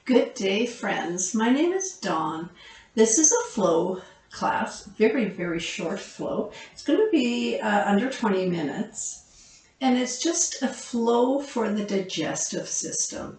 Good day, friends. My name is Dawn. This is a flow class, very short flow. It's going to be under 20 minutes, and it's just a flow for the digestive system.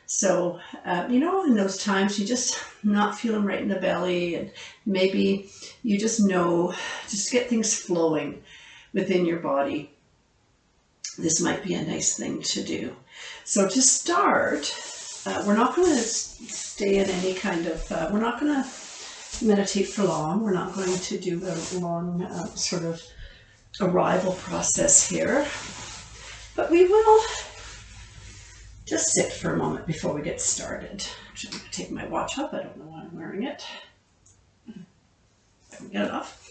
So, in those times you just not feeling right in the belly, and maybe you just get things flowing within your body. This might be a nice thing to do. So to start, we're not going to stay in any kind of, we're not going to meditate for long. We're not going to do a long sort of arrival process here. But we will just sit for a moment before we get started. Actually, I'm going to take my watch up. I don't know why I'm wearing it. I can get it off.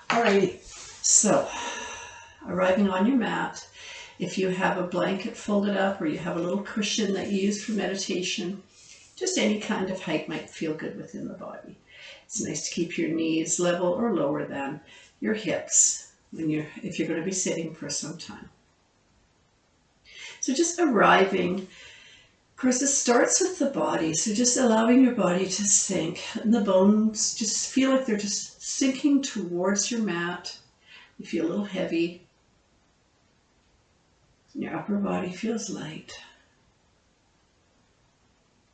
Alrighty, so arriving on your mat. If you have a blanket folded up or you have a little cushion that you use for meditation, just any kind of height might feel good within the body. It's nice to keep your knees level or lower than your hips if you're going to be sitting for some time. So just arriving, of course, it starts with the body. So just allowing your body to sink, and the bones just feel like they're just sinking towards your mat. You feel a little heavy. Your upper body feels light.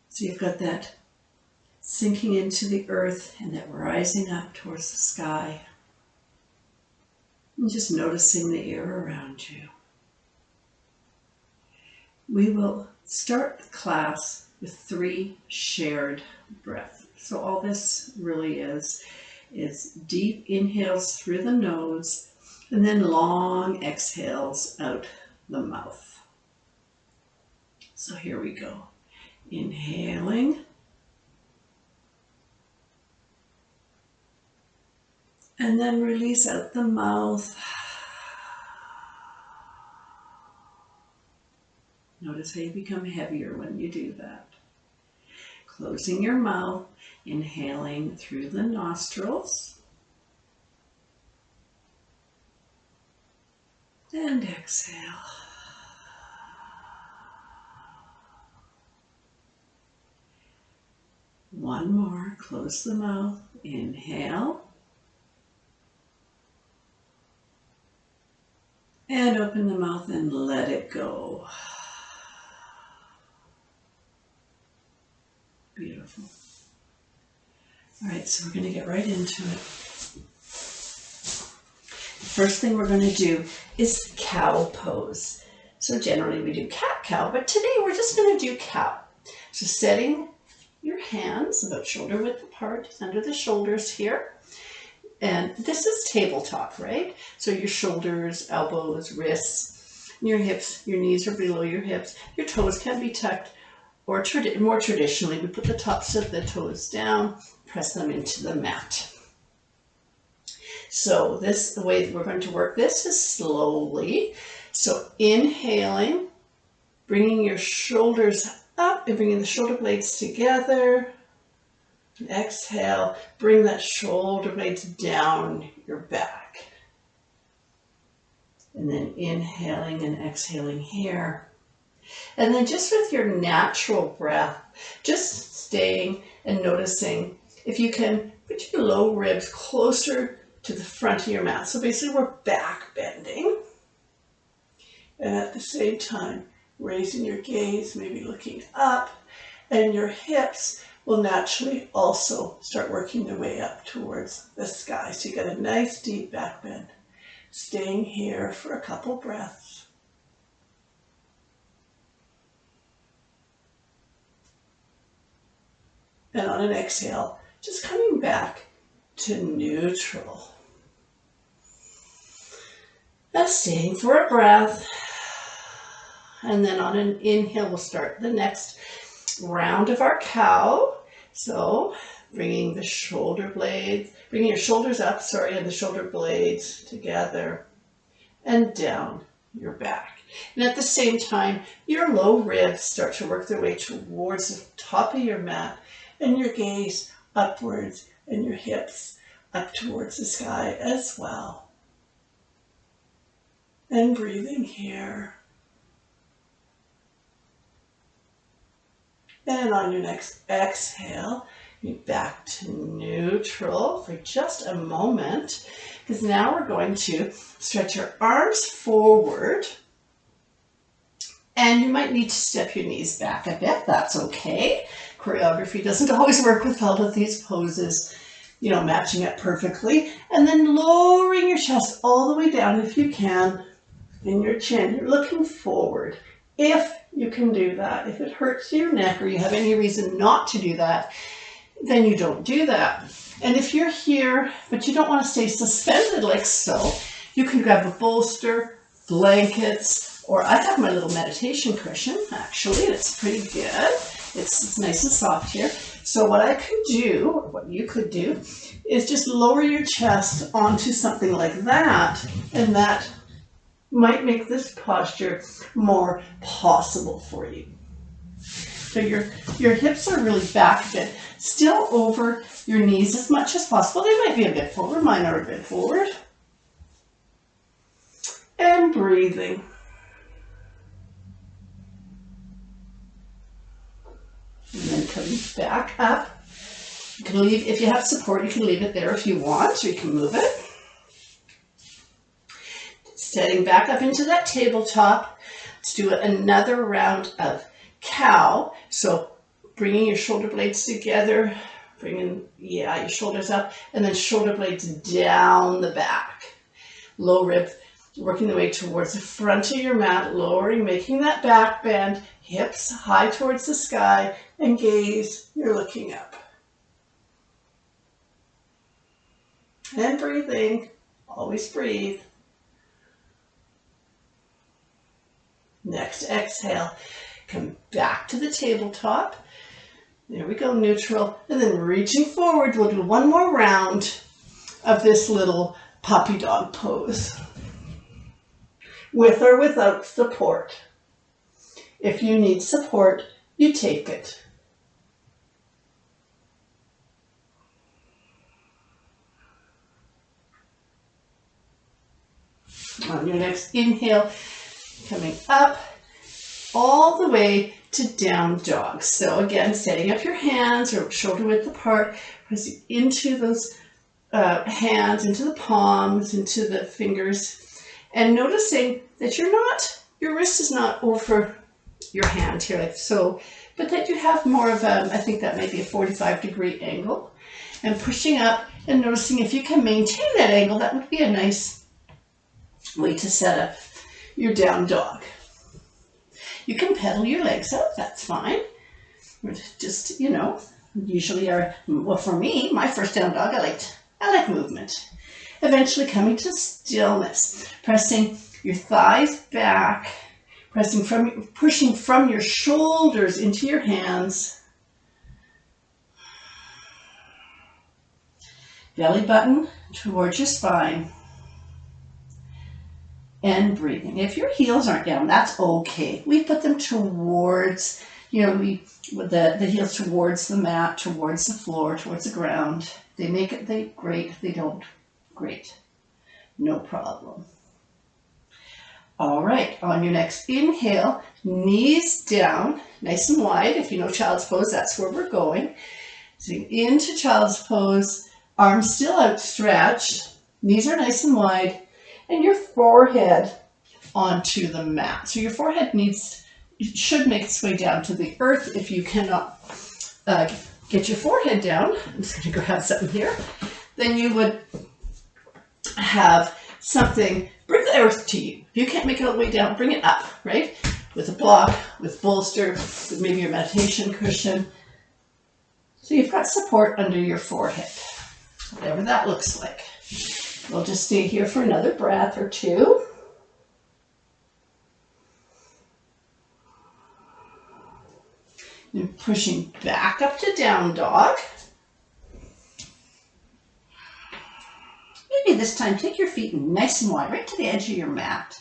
So you've got that sinking into the earth and that rising up towards the sky. And just noticing the air around you. We will start the class with 3 shared breaths. So all this really is deep inhales through the nose and then long exhales out the mouth. So here we go. Inhaling. And then release out the mouth. Notice how you become heavier when you do that. Closing your mouth, inhaling through the nostrils. And exhale. One more, close the mouth, inhale. And open the mouth and let it go. Beautiful. All right, so we're going to get right into it. The first thing we're going to do is cow pose. So generally we do cat-cow, but today we're just going to do cow. So setting your hands about shoulder width apart under the shoulders here. And this is tabletop, right? So your shoulders, elbows, wrists, your hips, your knees are below your hips. Your toes can be tucked, or more traditionally, we put the tops of the toes down, press them into the mat. So the way that we're going to work this is slowly. So inhaling, bringing your shoulders up and bringing the shoulder blades together. And exhale, bring that shoulder blades down your back. And then inhaling and exhaling here. And then just with your natural breath, just staying and noticing if you can put your low ribs closer to the front of your mat. So basically we're back bending. And at the same time, raising your gaze, maybe looking up, and your hips will naturally also start working their way up towards the sky. So you get a nice deep back bend. Staying here for a couple breaths. And on an exhale, just coming back to neutral. Now staying for a breath. And then on an inhale, we'll start the next round of our cow. So bringing the shoulder blades, bringing your shoulders up, and the shoulder blades together and down your back. And at the same time, your low ribs start to work their way towards the top of your mat and your gaze upwards and your hips up towards the sky as well. And breathing here. And on your next exhale, you back to neutral for just a moment, because now we're going to stretch your arms forward, and you might need to step your knees back a bit. That's okay. Choreography doesn't always work with all of these poses, you know, matching up perfectly. And then lowering your chest all the way down if you can, in your chin. You're looking forward. If you can do that. If it hurts your neck or you have any reason not to do that, then you don't do that. And if you're here, but you don't want to stay suspended like so, you can grab a bolster, blankets, or I have my little meditation cushion, actually. It's pretty good. It's nice and soft here. So what I could do, what you could do, is just lower your chest onto something like that, and that might make this posture more possible for you. So your hips are really back a bit, still over your knees as much as possible. They might be a bit forward, mine are a bit forward. And breathing. And then coming back up. You can leave, if you have support, you can leave it there if you want, or you can move it. Setting back up into that tabletop. Let's do another round of cow. So bringing your shoulder blades together, bringing, your shoulders up, and then shoulder blades down the back. Low rib, working the way towards the front of your mat, lowering, making that back bend, hips high towards the sky, and gaze, you're looking up. And breathing, always breathe. Next exhale, come back to the tabletop. There we go, neutral. And then reaching forward, we'll do one more round of this little puppy dog pose. With or without support. If you need support, you take it. On your next inhale, coming up all the way to down dog. So again, setting up your hands or shoulder width apart, pressing into those hands, into the palms, into the fingers, and noticing that your wrist is not over your hand here like so, but that you have more of a, I think that might be a 45-degree angle, and pushing up and noticing if you can maintain that angle. That would be a nice way to set up your down dog. You can pedal your legs out, that's fine. Just, you know, usually well, for me, my first down dog, I like movement. Eventually coming to stillness, pressing your thighs back, pushing from your shoulders into your hands. Belly button towards your spine. And breathing. If your heels aren't down, that's okay. We put them towards, with the heels towards the mat, towards the floor, towards the ground. They make it great. If they don't, great. No problem. All right, on your next inhale, knees down, nice and wide. If you know child's pose, that's where we're going. Sitting into child's pose, arms still outstretched, knees are nice and wide, and your forehead onto the mat. So your forehead should make its way down to the earth. If you cannot get your forehead down, I'm just going to grab something here, then you would have something, bring the earth to you. If you can't make it all the way down, bring it up, right? With a block, with bolster, with maybe your meditation cushion. So you've got support under your forehead, whatever that looks like. We'll just stay here for another breath or two. And pushing back up to down dog. Maybe this time take your feet nice and wide, right to the edge of your mat.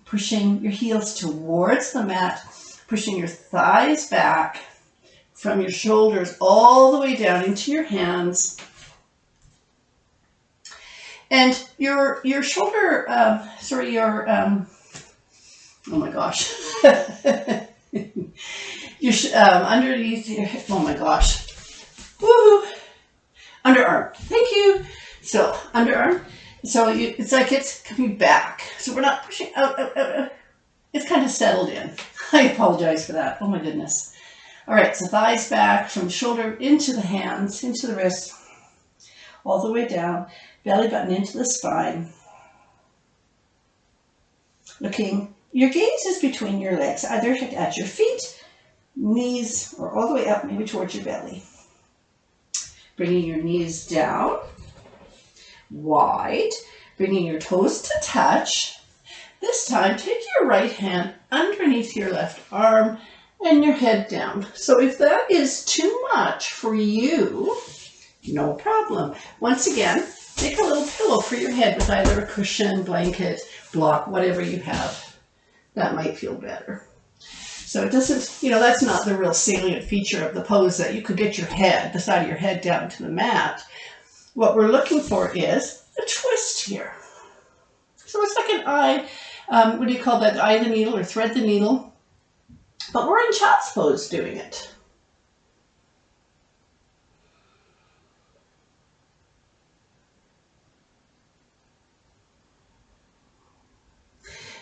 Pushing your heels towards the mat, pushing your thighs back from your shoulders all the way down into your hands. And your shoulder, oh my gosh. You should, underneath your hip, oh my gosh. Woohoo! Underarm. Thank you. So, underarm. So, it's like it's coming back. So, we're not pushing out, out, out, out. It's kind of settled in. I apologize for that. Oh my goodness. All right, so thighs back from shoulder into the hands, into the wrists, all the way down, belly button into the spine. Looking, your gaze is between your legs, either at your feet, knees, or all the way up, maybe towards your belly. Bringing your knees down, wide, bringing your toes to touch. This time, take your right hand underneath your left arm and your head down. So if that is too much for you, no problem. Once again, make a little pillow for your head with either a cushion, blanket, block, whatever you have. That might feel better. So it doesn't, that's not the real salient feature of the pose, that you could get your head, the side of your head down to the mat. What we're looking for is a twist here. So it's like an eye, what do you call that, eye of the needle or thread the needle? But we're in child's pose doing it.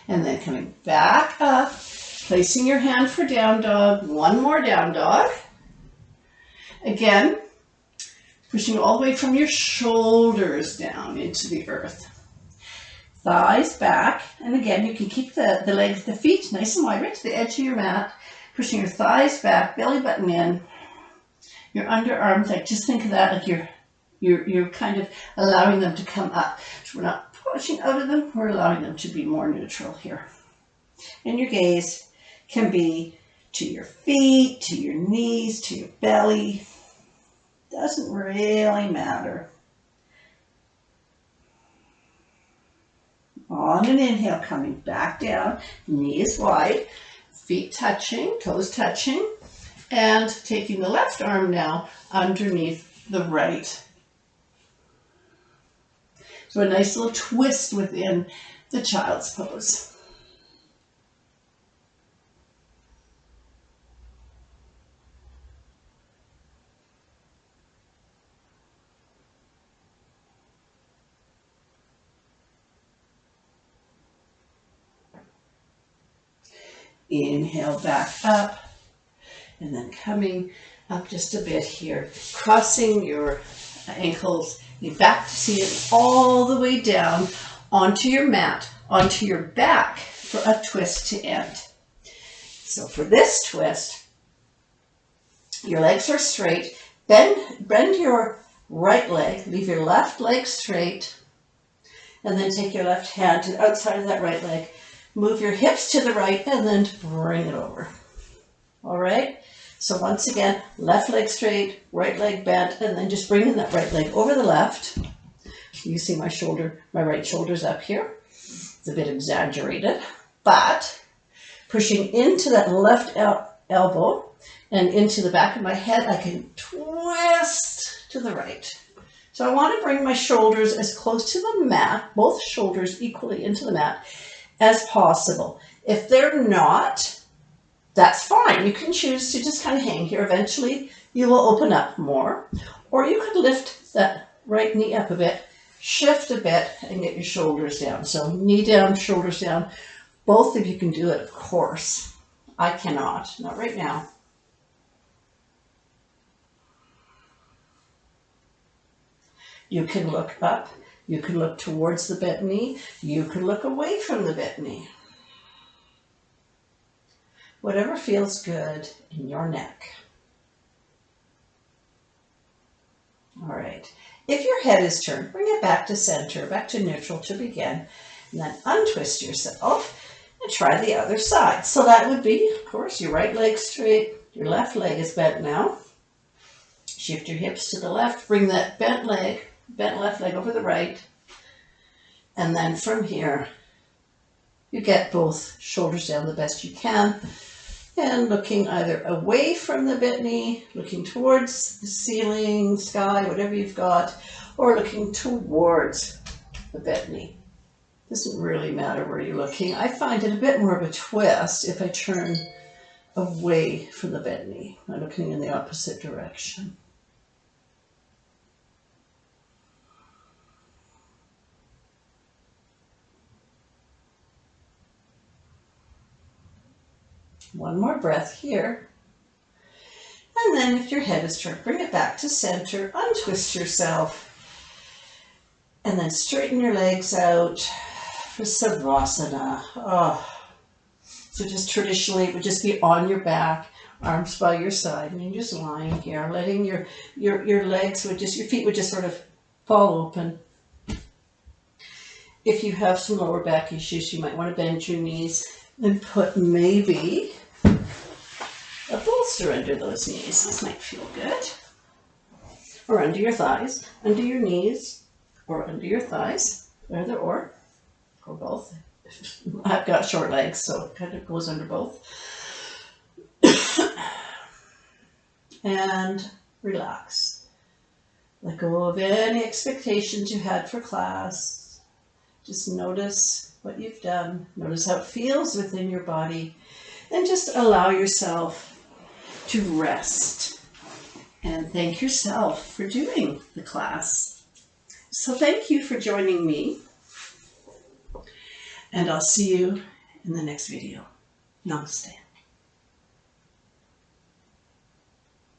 And then coming back up, placing your hand for down dog, one more down dog. Again, pushing all the way from your shoulders down into the earth. Thighs back, and again, you can keep the legs, the feet nice and wide, right to the edge of your mat, pushing your thighs back, belly button in, your underarms, like just think of that like you're kind of allowing them to come up. So we're not pushing out of them, we're allowing them to be more neutral here. And your gaze can be to your feet, to your knees, to your belly. Doesn't really matter. On an inhale, coming back down, knees wide, feet touching, toes touching, and taking the left arm now underneath the right. So a nice little twist within the child's pose. Inhale back up, and then coming up just a bit here, crossing your ankles, you back to see it all the way down onto your mat, onto your back for a twist to end. So for this twist, your legs are straight, bend your right leg, leave your left leg straight, and then take your left hand to the outside of that right leg. Move your hips to the right and then bring it over. All right? So once again, left leg straight, right leg bent, and then just bringing that right leg over the left. You see my shoulder, my right shoulder's up here. It's a bit exaggerated, but pushing into that left elbow and into the back of my head, I can twist to the right. So I want to bring my shoulders as close to the mat, both shoulders equally into the mat, as possible. If they're not, that's fine. You can choose to just kind of hang here. Eventually, you will open up more. Or you could lift that right knee up a bit, shift a bit, and get your shoulders down. So knee down, shoulders down. Both of you can do it, of course. I cannot, not right now. You can look up. You can look towards the bent knee. You can look away from the bent knee. Whatever feels good in your neck. All right. If your head is turned, bring it back to center, back to neutral to begin, and then untwist yourself and try the other side. So that would be, of course, your right leg straight, your left leg is bent now. Shift your hips to the left, bring that bent left leg over the right, and then from here you get both shoulders down the best you can and looking either away from the bent knee, looking towards the ceiling, sky, whatever you've got, or looking towards the bent knee. Doesn't really matter where you're looking. I find it a bit more of a twist if I turn away from the bent knee. I'm looking in the opposite direction. One more breath here. And then if your head is turned, bring it back to center, untwist yourself, and then straighten your legs out for Savasana. Oh. So just traditionally, it would just be on your back, arms by your side, and you're just lying here, letting your legs would just, your feet would just sort of fall open. If you have some lower back issues, you might want to bend your knees and put maybe a bolster under those knees. This might feel good. Or under your thighs, under your knees, or under your thighs, either or both. I've got short legs, so it kind of goes under both. And relax. Let go of any expectations you had for class. Just notice what you've done. Notice how it feels within your body. And just allow yourself to rest. And thank yourself for doing the class. So thank you for joining me. And I'll see you in the next video. Namaste.